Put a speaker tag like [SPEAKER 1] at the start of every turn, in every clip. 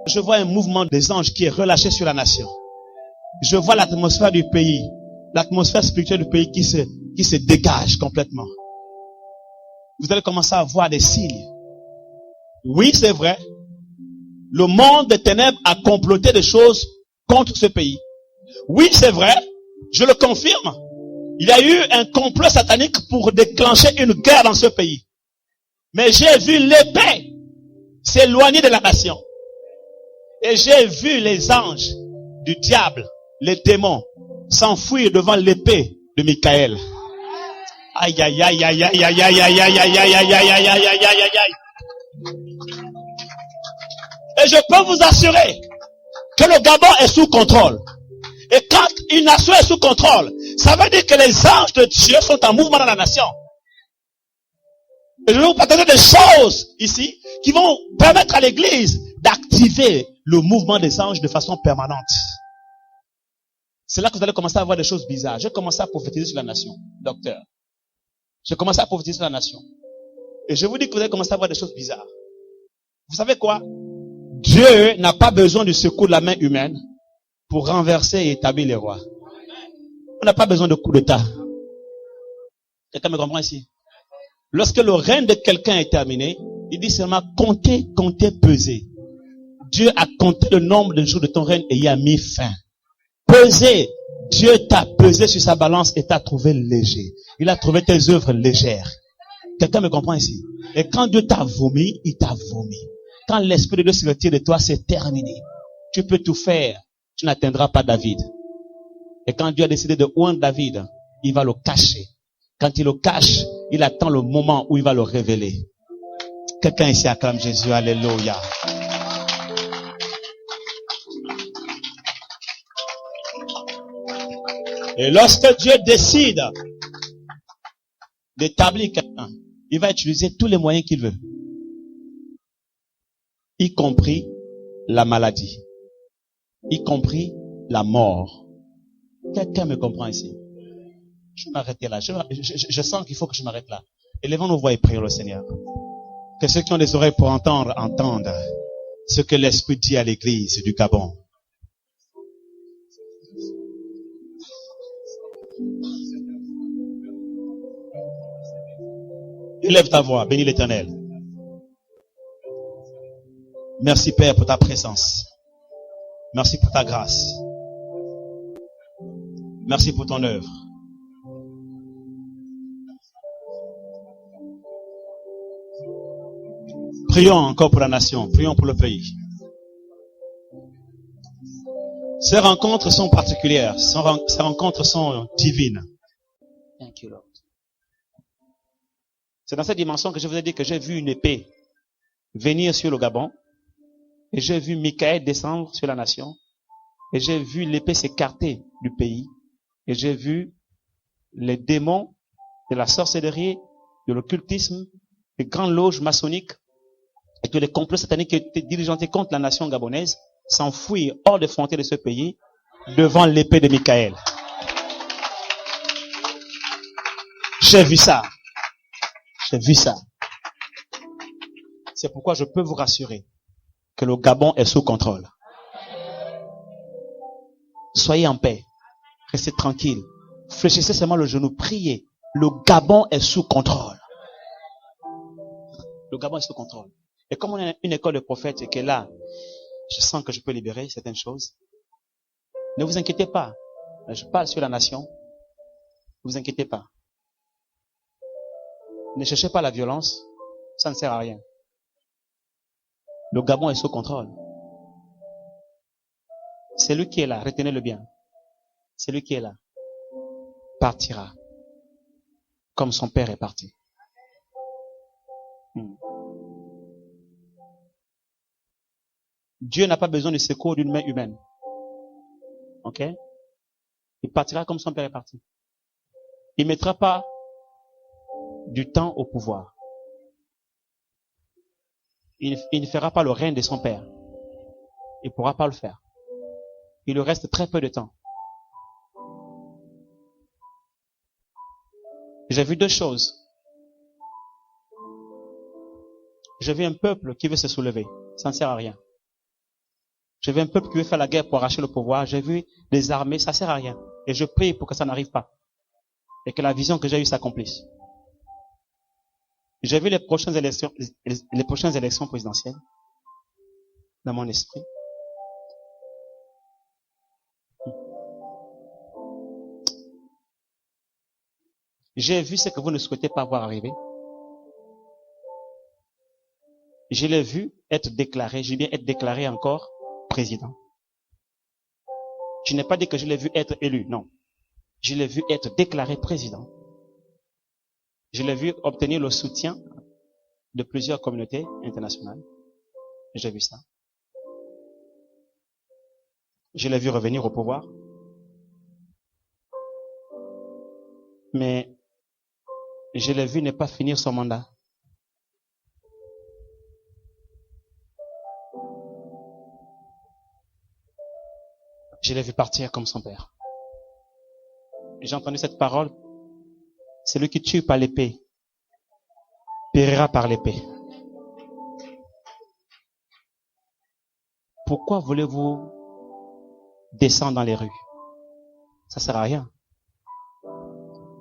[SPEAKER 1] Je vois un mouvement des anges qui est relâché sur la nation. Je vois l'atmosphère du pays, l'atmosphère spirituelle du pays qui se dégage complètement. Vous allez commencer à voir des signes. Oui, c'est vrai. Le monde des ténèbres a comploté des choses contre ce pays. Oui, c'est vrai. Je le confirme. Il y a eu un complot satanique pour déclencher une guerre dans ce pays. Mais j'ai vu l'épée s'éloigner de la nation. Et j'ai vu les anges du diable, les démons, s'enfuir devant l'épée de Michael. Aïe, aïe, aïe, aïe, aïe, aïe, aïe, aïe, aïe, aïe, aïe, aïe, aïe, aïe, aïe, aïe, aïe, aïe. Et je peux vous assurer que le Gabon est sous contrôle. Et quand une nation est sous contrôle, ça veut dire que les anges de Dieu sont en mouvement dans la nation. Et je vais vous partager des choses ici qui vont permettre à l'église d'activer le mouvement des anges de façon permanente. C'est là que vous allez commencer à voir des choses bizarres. J'ai commencé à prophétiser sur la nation, docteur. J'ai commencé à prophétiser sur la nation. Et je vous dis que vous allez commencer à voir des choses bizarres. Vous savez quoi? Dieu n'a pas besoin du secours de la main humaine pour renverser et établir les rois. On n'a pas besoin de coup d'État. Quelqu'un me comprend ici? Lorsque le règne de quelqu'un est terminé, il dit seulement comptez, comptez, pesez. Dieu a compté le nombre de jours de ton règne et y a mis fin. Pesez. Dieu t'a pesé sur sa balance et t'a trouvé léger. Il a trouvé tes œuvres légères. Quelqu'un me comprend ici? Et quand Dieu t'a vomi, il t'a vomi. Quand l'Esprit de Dieu se retire de toi, c'est terminé. Tu peux tout faire. Tu n'atteindras pas David. Et quand Dieu a décidé de oindre David, il va le cacher. Quand il le cache, il attend le moment où il va le révéler. Quelqu'un ici acclame Jésus. Alléluia. Et lorsque Dieu décide d'établir quelqu'un, il va utiliser tous les moyens qu'il veut. Y compris la maladie. Y compris la mort. Quelqu'un me comprend ici? Je vais m'arrêter là. Je sens qu'il faut que je m'arrête là. Élevons nos voix et prions le Seigneur. Que ceux qui ont des oreilles pour entendre, entendent ce que l'Esprit dit à l'église du Gabon. Élève ta voix, bénis l'Éternel. Merci Père pour ta présence. Merci pour ta grâce. Merci pour ton œuvre. Prions encore pour la nation, prions pour le pays. Ces rencontres sont particulières, ces rencontres sont divines. Thank you, Lord. C'est dans cette dimension que je vous ai dit que j'ai vu une épée venir sur le Gabon, et j'ai vu Michael descendre sur la nation, et j'ai vu l'épée s'écarter du pays, et j'ai vu les démons de la sorcellerie, de l'occultisme, les grandes loges maçonniques, et tous les complots sataniques qui étaient diligentés contre la nation gabonaise s'enfuir hors des frontières de ce pays devant l'épée de Michael. J'ai vu ça. J'ai vu ça. C'est pourquoi je peux vous rassurer que le Gabon est sous contrôle. Soyez en paix. Restez tranquille. Fléchissez seulement le genou. Priez. Le Gabon est sous contrôle. Le Gabon est sous contrôle. Et comme on a une école de prophètes et que là, je sens que je peux libérer certaines choses, ne vous inquiétez pas. Je parle sur la nation. Ne vous inquiétez pas. Ne cherchez pas la violence. Ça ne sert à rien. Le Gabon est sous contrôle. Celui qui est là, retenez-le bien. Celui qui est là partira comme son père est parti. Dieu n'a pas besoin du secours d'une main humaine. Ok? Il partira comme son père est parti. Il ne mettra pas du temps au pouvoir. Il ne fera pas le règne de son père. Il ne pourra pas le faire. Il lui reste très peu de temps. J'ai vu deux choses. J'ai vu un peuple qui veut se soulever. Ça ne sert à rien. J'ai vu un peuple qui veut faire la guerre pour arracher le pouvoir. J'ai vu des armées, ça sert à rien. Et je prie pour que ça n'arrive pas. Et que la vision que j'ai eue s'accomplisse. J'ai vu les prochaines élections présidentielles dans mon esprit. J'ai vu ce que vous ne souhaitez pas voir arriver. Je l'ai vu être déclaré, j'ai bien être déclaré encore président. Je n'ai pas dit que je l'ai vu être élu, non. Je l'ai vu être déclaré président. Je l'ai vu obtenir le soutien de plusieurs communautés internationales. J'ai vu ça. Je l'ai vu revenir au pouvoir. Mais je l'ai vu ne pas finir son mandat. Je l'ai vu partir comme son père. J'ai entendu cette parole. Celui qui tue par l'épée périra par l'épée. Pourquoi voulez-vous descendre dans les rues? Ça sert à rien.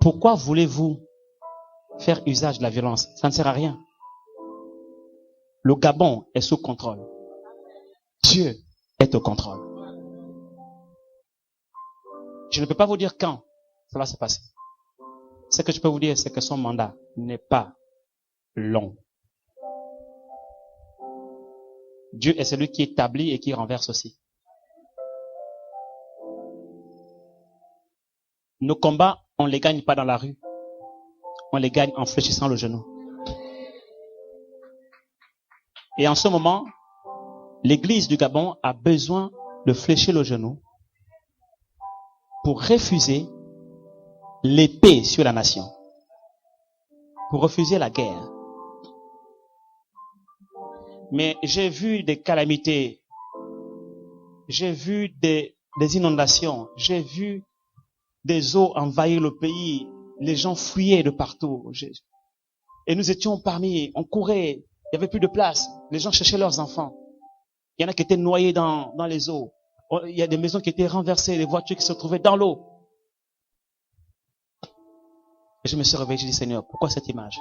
[SPEAKER 1] Pourquoi voulez-vous faire usage de la violence? Ça ne sert à rien. Le Gabon est sous contrôle. Dieu est au contrôle. Je ne peux pas vous dire quand ça va se passer. Ce que je peux vous dire, c'est que son mandat n'est pas long. Dieu est celui qui établit et qui renverse aussi. Nos combats, on ne les gagne pas dans la rue. On les gagne en fléchissant le genou. Et en ce moment, l'église du Gabon a besoin de fléchir le genou pour refuser l'épée sur la nation, pour refuser la guerre. Mais j'ai vu des calamités, j'ai vu des inondations, j'ai vu des eaux envahir le pays, les gens fuyaient de partout. Et nous étions parmi, on courait, il n'y avait plus de place, les gens cherchaient leurs enfants. Il y en a qui étaient noyés dans les eaux. Il y a des maisons qui étaient renversées, des voitures qui se trouvaient dans l'eau. Et je me suis réveillé, j'ai dit, Seigneur, pourquoi cette image?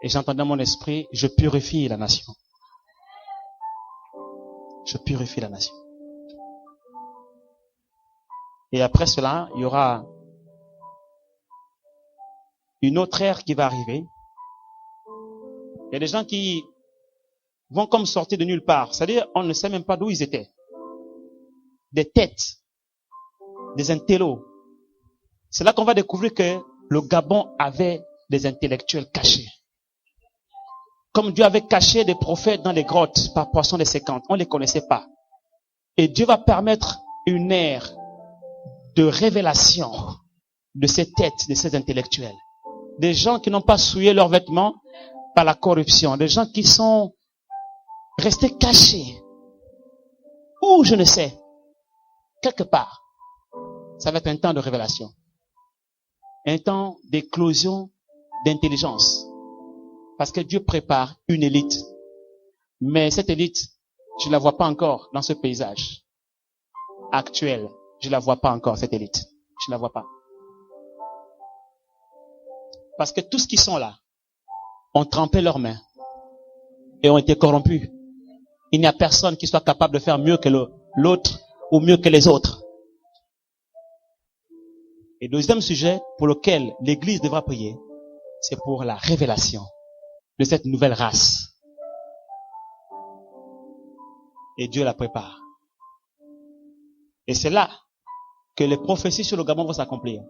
[SPEAKER 1] Et j'entendais dans mon esprit, je purifie la nation. Je purifie la nation. Et après cela, il y aura une autre ère qui va arriver. Il y a des gens qui vont comme sortir de nulle part. C'est-à-dire, on ne sait même pas d'où ils étaient. Des têtes, des intellos. C'est là qu'on va découvrir que le Gabon avait des intellectuels cachés. Comme Dieu avait caché des prophètes dans les grottes par portion des 50, on ne les connaissait pas. Et Dieu va permettre une ère de révélation de ces têtes, de ces intellectuels. Des gens qui n'ont pas souillé leurs vêtements par la corruption. Des gens qui sont restés cachés. Ou je ne sais. Quelque part. Ça va être un temps de révélation. Un temps d'éclosion d'intelligence. Parce que Dieu prépare une élite. Mais cette élite, je ne la vois pas encore dans ce paysage actuel. Je ne la vois pas encore, cette élite. Je ne la vois pas. Parce que tous ceux qui sont là ont trempé leurs mains et ont été corrompus. Il n'y a personne qui soit capable de faire mieux que l'autre ou mieux que les autres. Et le deuxième sujet pour lequel l'Église devra prier, c'est pour la révélation de cette nouvelle race. Et Dieu la prépare. Et c'est là que les prophéties sur le Gabon vont s'accomplir.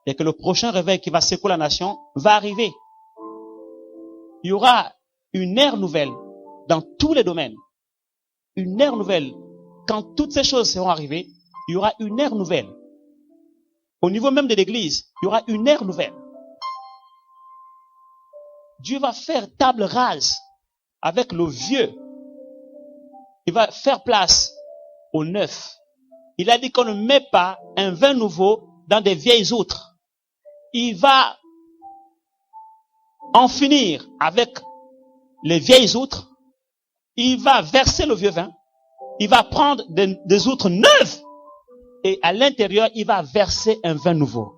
[SPEAKER 1] Et que le prochain réveil qui va secouer la nation va arriver. Il y aura une ère nouvelle dans tous les domaines. Une ère nouvelle. Quand toutes ces choses seront arrivées, il y aura une ère nouvelle. Au niveau même de l'Église, il y aura une ère nouvelle. Dieu va faire table rase avec le vieux. Il va faire place au neuf. Il a dit qu'on ne met pas un vin nouveau dans des vieilles outres. Il va en finir avec les vieilles outres. Il va verser le vieux vin il va prendre des outres neuves et à l'intérieur, il va verser un vin nouveau.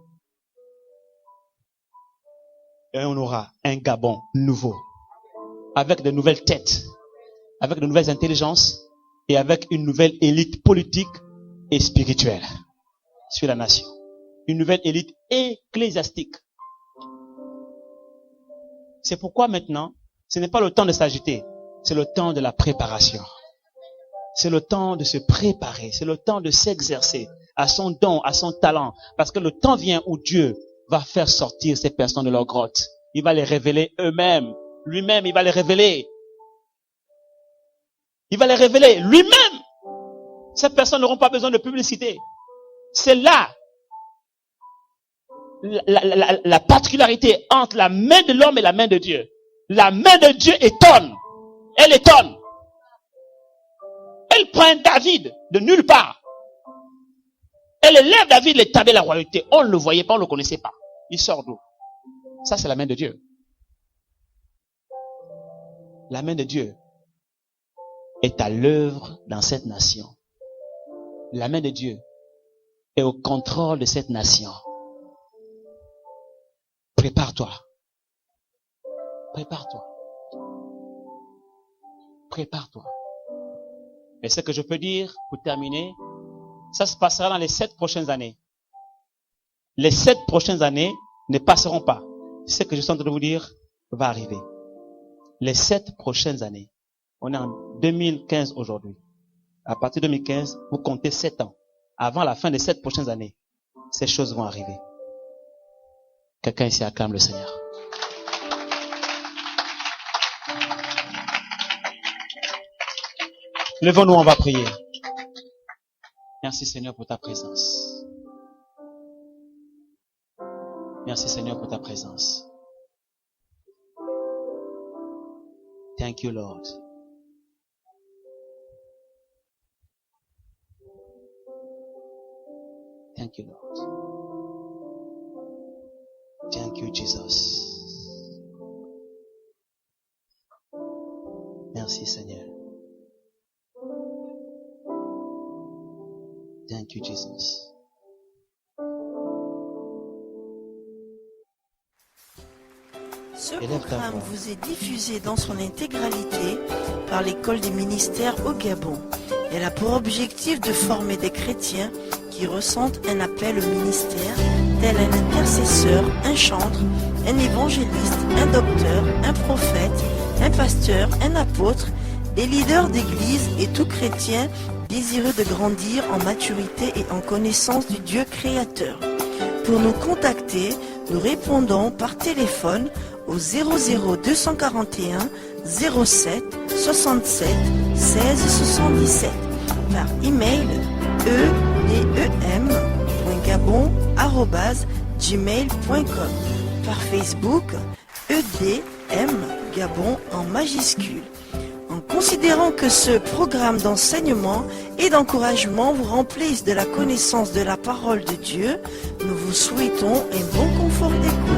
[SPEAKER 1] Et on aura un Gabon nouveau, avec de nouvelles têtes, avec de nouvelles intelligences et avec une nouvelle élite politique et spirituelle sur la nation. Une nouvelle élite ecclésiastique. C'est pourquoi maintenant, ce n'est pas le temps de s'agiter, c'est le temps de la préparation. C'est le temps de se préparer, c'est le temps de s'exercer à son don, à son talent. Parce que le temps vient où Dieu va faire sortir ces personnes de leur grotte. Il va les révéler eux-mêmes. Lui-même, il va les révéler. Il va les révéler lui-même. Ces personnes n'auront pas besoin de publicité. C'est là la particularité entre la main de l'homme et la main de Dieu. La main de Dieu étonne. Elle étonne. Elle prend David de nulle part. Elle élève David, l'établit la royauté. On ne le voyait pas, on ne le connaissait pas. Il sort d'où? Ça, c'est la main de Dieu. La main de Dieu est à l'œuvre dans cette nation. La main de Dieu est au contrôle de cette nation. Prépare-toi. Prépare-toi. Prépare-toi. Et ce que je peux dire, pour terminer, ça se passera dans les 7 prochaines années. Les 7 prochaines années ne passeront pas. Ce que je suis en train de vous dire va arriver. Les 7 prochaines années. On est en 2015 aujourd'hui. À partir de 2015, vous comptez 7 ans. Avant la fin des 7 prochaines années, ces choses vont arriver. Quelqu'un ici acclame le Seigneur. Levons-nous, on va prier. Merci Seigneur pour ta présence. Merci Seigneur pour ta présence. Thank you, Lord. Thank you, Lord. Thank you, Jesus. Merci Seigneur. Thank you, Jesus.
[SPEAKER 2] Ce programme vous est diffusé dans son intégralité par l'École des ministères au Gabon. Elle a pour objectif de former des chrétiens qui ressentent un appel au ministère, tel un intercesseur, un chantre, un évangéliste, un docteur, un prophète, un pasteur, un apôtre, des leaders d'église et tout chrétien désireux de grandir en maturité et en connaissance du Dieu créateur. Pour nous contacter, nous répondons par téléphone au 00241 07 67 16 77, par email edem.gabon@gmail.com, par Facebook EDM Gabon en majuscule. En considérant que ce programme d'enseignement et d'encouragement vous remplisse de la connaissance de la parole de Dieu, nous vous souhaitons un bon confort d'écoute.